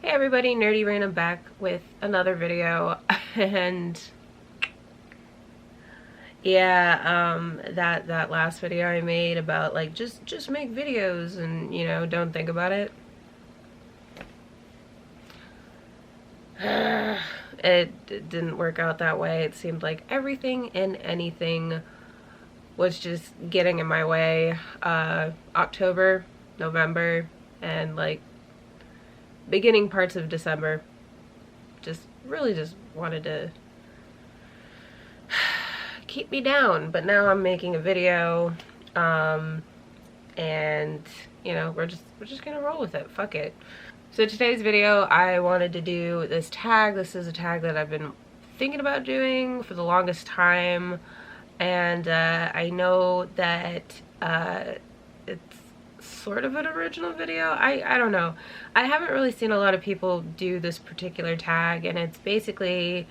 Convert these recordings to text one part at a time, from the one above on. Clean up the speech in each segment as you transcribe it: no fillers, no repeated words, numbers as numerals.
Hey everybody, NerdyRena back with another video. And yeah, that last video I made about like just make videos and don't think about it. It didn't work out that way. It seemed like everything and anything was just getting in my way. October, November, and like beginning parts of December just wanted to keep me down, but now I'm making a video, and we're just gonna roll with it. Fuck it. So today's video, I wanted to do this tag. This is a tag that I've been thinking about doing for the longest time, and I know that it's sort of an original video. I don't know. I haven't really seen a lot of people do this particular tag, and it's basically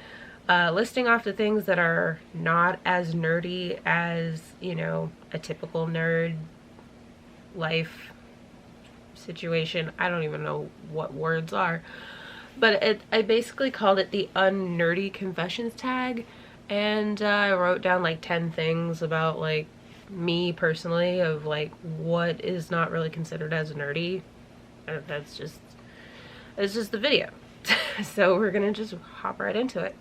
listing off the things that are not as nerdy as, a typical nerd life situation. I don't even know what words are, but I basically called it the unnerdy confessions tag, and I wrote down like 10 things about like me personally of like what is not really considered as nerdy. It's just the video. So we're gonna just hop right into it.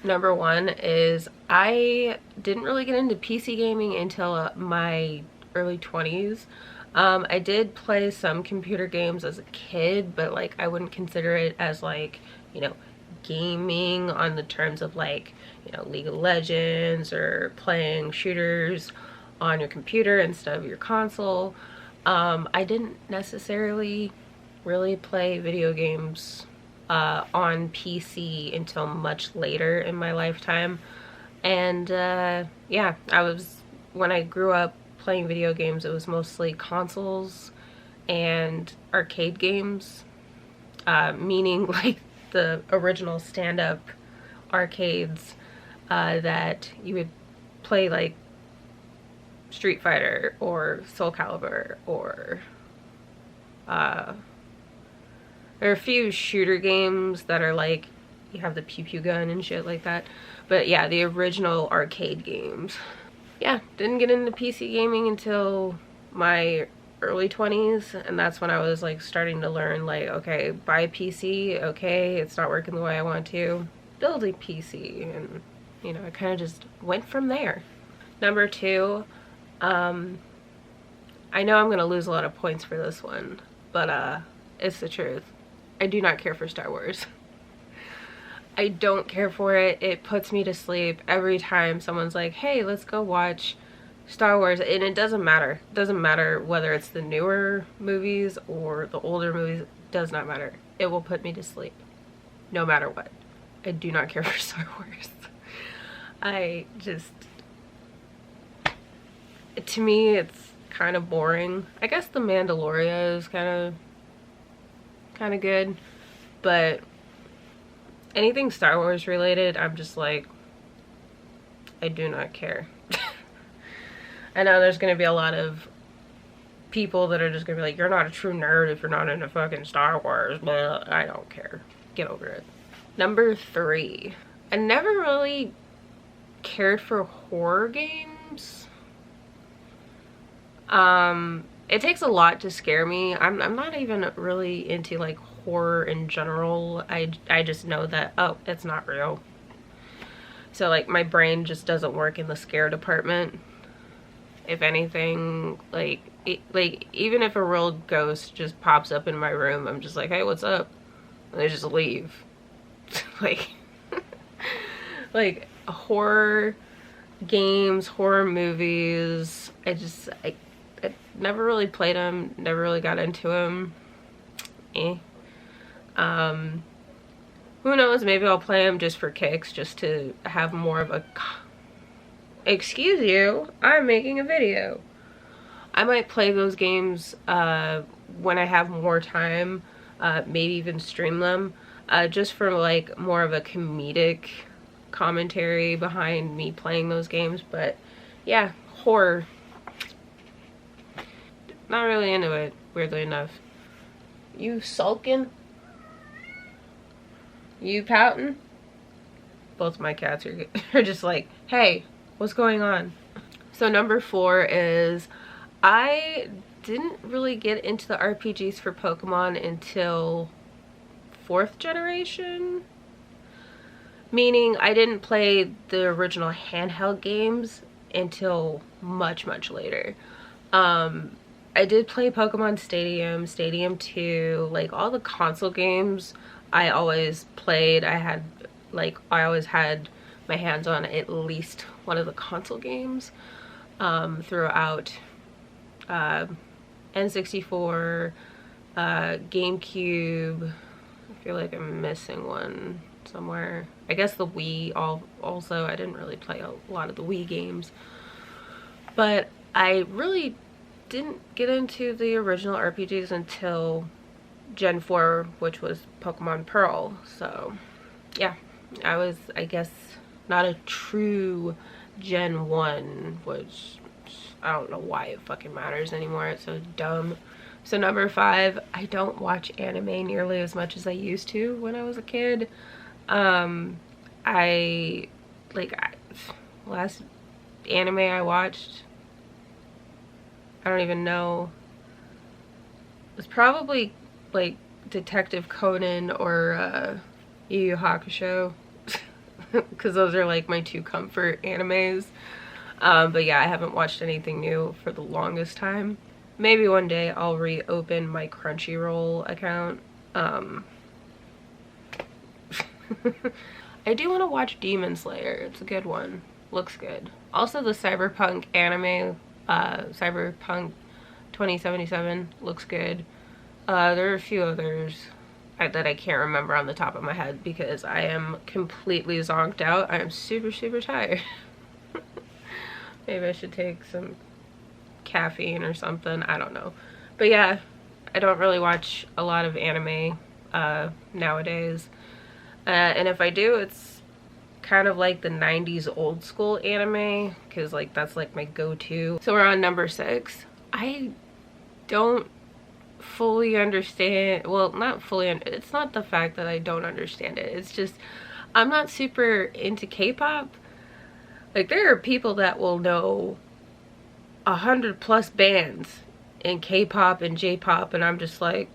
Number one is I didn't really get into PC gaming until my early 20s. I did play some computer games as a kid, but like I wouldn't consider it as like, gaming on the terms of like, League of Legends or playing shooters on your computer instead of your console. I didn't necessarily really play video games on PC until much later in my lifetime. And yeah, when I grew up playing video games, it was mostly consoles and arcade games, meaning like the original stand-up arcades that you would play like Street Fighter or Soul Calibur, or there are a few shooter games that are like you have the pew pew gun and shit like that. But yeah, the original arcade games. Yeah, didn't get into PC gaming until my early 20s, and that's when I was like starting to learn like, okay, buy a PC, okay, it's not working the way I want to, build a PC, and I kind of just went from there. Number two, I know I'm gonna lose a lot of points for this one, but it's the truth. I do not care for Star Wars. I don't care for it. It puts me to sleep every time someone's like, hey, let's go watch Star Wars. And it doesn't matter. It doesn't matter whether it's the newer movies or the older movies. It does not matter. It will put me to sleep no matter what. I do not care for Star Wars. To me, it's kind of boring. I guess The Mandalorian is kind of good, but anything Star Wars related, I'm just like, I do not care. I know there's gonna be a lot of people that are just gonna be like, you're not a true nerd if you're not into fucking Star Wars, but I don't care. Get over it. Number three, I never really cared for horror games. It takes a lot to scare me. I'm not even really into like horror in general. I just know that, oh, it's not real. So like my brain just doesn't work in the scare department. If anything, like even if a real ghost just pops up in my room, I'm just like, hey, what's up? And they just leave. like horror games, horror movies, I never really played them, never really got into them. Who knows, maybe I'll play them just for kicks, just to have more of a, excuse you, I'm making a video. I might play those games when I have more time, maybe even stream them, just for like more of a comedic commentary behind me playing those games. But yeah, horror, not really into it, weirdly enough. You sulking? You pouting? Both my cats are just like, hey, what's going on? So number 4 is, I didn't really get into the RPGs for Pokemon until 4th generation. Meaning I didn't play the original handheld games until much, much later. I did play Pokemon Stadium, Stadium 2, like all the console games I always played. I always had my hands on at least one of the console games throughout N64, GameCube. I feel like I'm missing one somewhere. I guess the Wii also. I didn't really play a lot of the Wii games. But I really didn't get into the original RPGs until Gen 4, which was Pokemon Pearl. So yeah, I was, I guess, not a true Gen 1, which I don't know why it fucking matters anymore. It's so dumb. So number 5, I don't watch anime nearly as much as I used to when I was a kid. Last anime I watched, I don't even know. It was probably like Detective Conan or Yu Yu Hakusho, because those are like my 2 comfort animes. But yeah, I haven't watched anything new for the longest time. Maybe one day I'll reopen my Crunchyroll account. I do want to watch Demon Slayer. It's a good one. Looks good. Also the Cyberpunk anime, Cyberpunk 2077 looks good. There are a few others that I can't remember on the top of my head because I am completely zonked out. I am super, super tired. Maybe I should take some caffeine or something. I don't know. But yeah, I don't really watch a lot of anime nowadays. And if I do, it's kind of like the 90s old school anime, because like that's like my go-to. So we're on number 6. I don't fully understand, well, not fully, it's not the fact that I don't understand it, it's just I'm not super into K-pop. Like, there are people that will know 100+ bands in K-pop and J-pop, and I'm just like,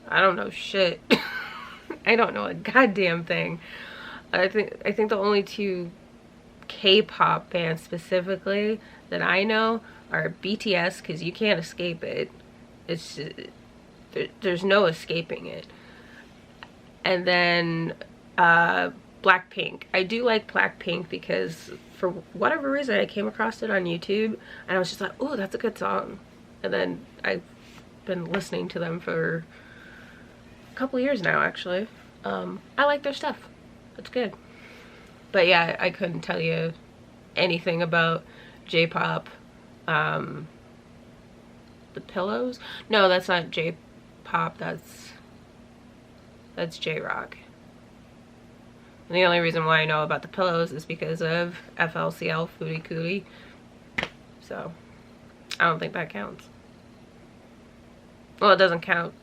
I don't know shit. I don't know a goddamn thing. I think the only 2 K-pop bands specifically that I know are BTS, because you can't escape it. It's just, there's no escaping it. And then Blackpink. I do like Blackpink because for whatever reason I came across it on YouTube and I was just like, oh, that's a good song. And then I've been listening to them for a couple years now, actually. I like their stuff. It's good. But yeah, I couldn't tell you anything about J-pop. The Pillows? No, that's not J-pop, that's J-rock. And the only reason why I know about the Pillows is because of FLCL Footie Cootie. So, I don't think that counts. Well, it doesn't count.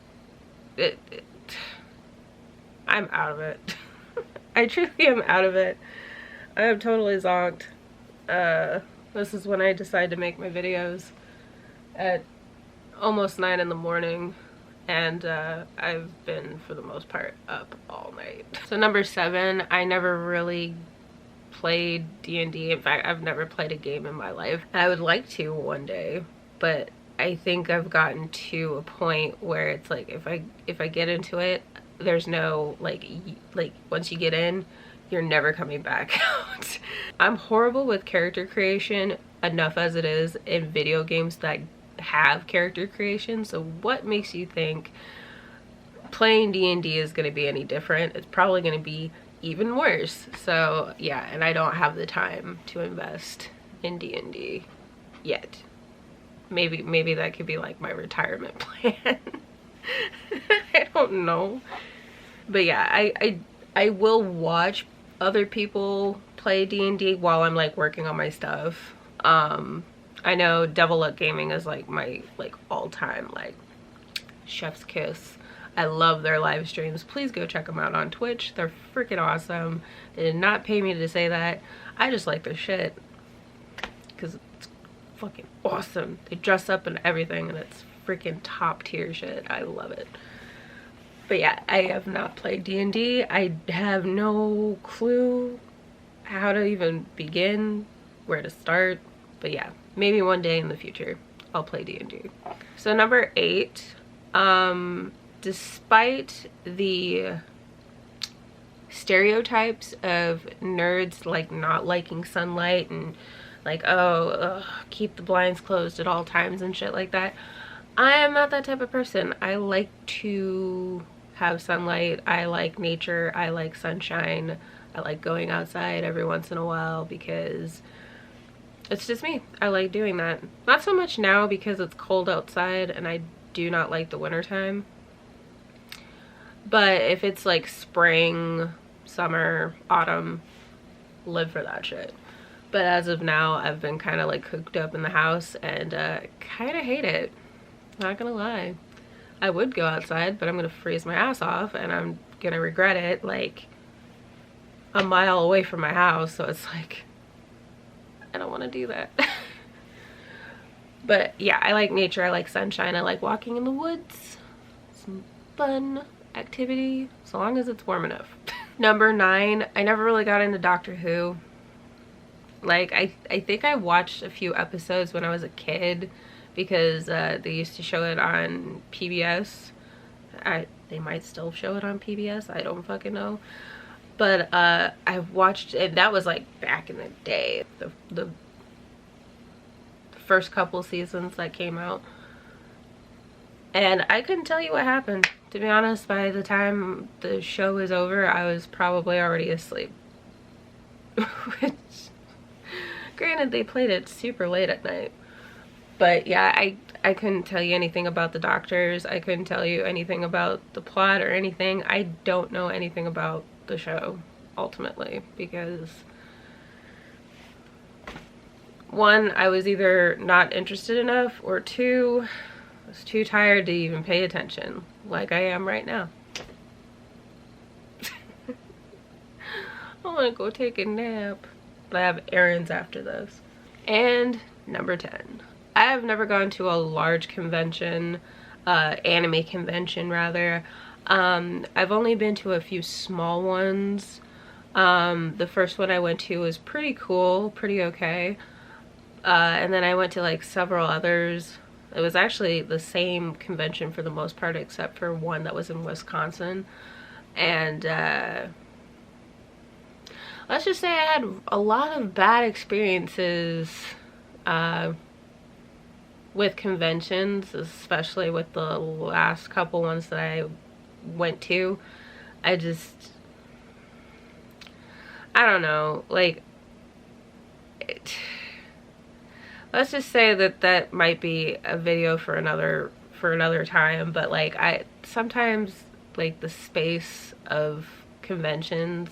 I'm out of it. I truly am out of it. I am totally zonked. This is when I decide to make my videos at almost 9 in the morning. And I've been, for the most part, up all night. So number 7, I never really played D&D. In fact, I've never played a game in my life. I would like to one day, but I think I've gotten to a point where it's like, if I get into it, there's no, like once you get in, you're never coming back out. I'm horrible with character creation enough as it is in video games that have character creation. So what makes you think playing D&D is going to be any different? It's probably going to be even worse. So yeah, and I don't have the time to invest in D&D yet. Maybe that could be like my retirement plan. I don't know. But yeah, I will watch other people play D&D while I'm like working on my stuff. I know Devil Look Gaming is like my all-time like chef's kiss. I love their live streams. Please go check them out on Twitch. They're freaking awesome. They did not pay me to say that. I just like their shit because it's fucking awesome. They dress up and everything, and it's freaking top tier shit. I love it. But yeah, I have not played D&D. I have no clue how to even begin, where to start. But yeah, maybe one day in the future I'll play D&D. So number 8, despite the stereotypes of nerds like not liking sunlight and like, oh, ugh, keep the blinds closed at all times and shit like that, I am not that type of person. I like to have sunlight. I like nature. I like sunshine. I like going outside every once in a while because it's just me. I like doing that. Not so much now because it's cold outside and I do not like the wintertime. But if it's like spring, summer, autumn, live for that shit. But as of now, I've been kind of like cooped up in the house and kind of hate it. Not gonna lie. I would go outside, but I'm gonna freeze my ass off and I'm gonna regret it like a mile away from my house. So it's like, I don't want to do that. But yeah, I like nature. I like sunshine. I like walking in the woods. Some fun activity, so long as it's warm enough. Number 9, I never really got into Doctor Who. Like, I think I watched a few episodes when I was a kid because they used to show it on PBS. They might still show it on PBS. I don't fucking know. But I watched it. That was like back in the day. The first couple seasons that came out. And I couldn't tell you what happened. To be honest, by the time the show was over, I was probably already asleep. Which, granted, they played it super late at night. But yeah, I couldn't tell you anything about the doctors. I couldn't tell you anything about the plot or anything. I don't know anything about the show, ultimately, because 1, I was either not interested enough, or 2, I was too tired to even pay attention, like I am right now. I want to go take a nap, but I have errands after this. And number 10. I have never gone to a large convention, anime convention rather. I've only been to a few small ones. The first one I went to was pretty cool, pretty okay. And then I went to like several others. It was actually the same convention for the most part, except for one that was in Wisconsin. And let's just say I had a lot of bad experiences with conventions, especially with the last couple ones that I went to. I don't know, like, let's just say that might be a video for another time. But like, I sometimes, like, the space of conventions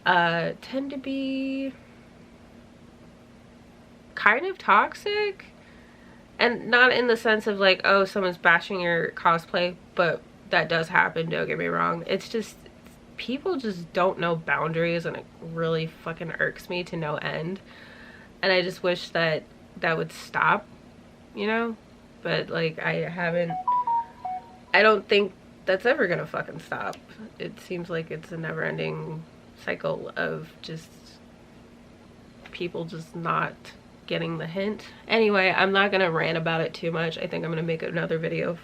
tend to be kind of toxic. And not in the sense of like, oh, someone's bashing your cosplay, but that does happen, don't get me wrong. It's just, people just don't know boundaries, and it really fucking irks me to no end. And I just wish that would stop, you know? But like, I don't think that's ever gonna fucking stop. It seems like it's a never-ending cycle of just people just not getting the hint. Anyway, I'm not gonna rant about it too much. I think I'm gonna make another video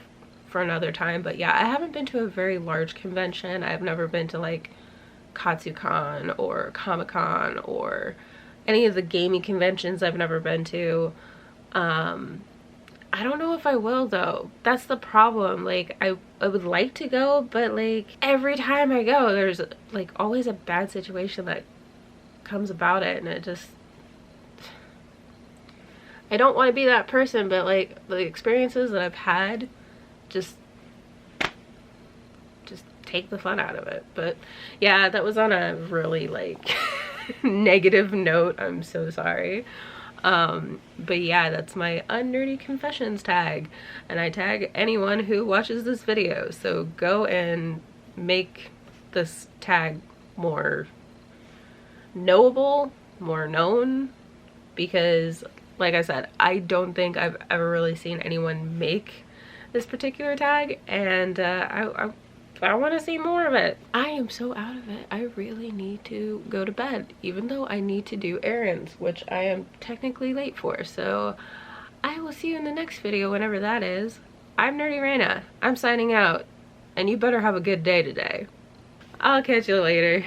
for another time. But yeah, I haven't been to a very large convention. I've never been to like Katsucon or Comic-Con or any of the gaming conventions. I've never been to. I don't know if I will though. That's the problem. Like, I would like to go, but like every time I go, there's like always a bad situation that comes about it, and it just, I don't want to be that person, but like the experiences that I've had just take the fun out of it. But yeah, that was on a really like negative note. I'm so sorry. But yeah, that's my unnerdy confessions tag, and I tag anyone who watches this video, so go and make this tag more knowable, more known, because like I said, I don't think I've ever really seen anyone make this particular tag, and I want to see more of it. I am so out of it. I really need to go to bed, even though I need to do errands, which I am technically late for. So I will see you in the next video, whenever that is. I'm NerdyRena. I'm signing out, and you better have a good day today. I'll catch you later.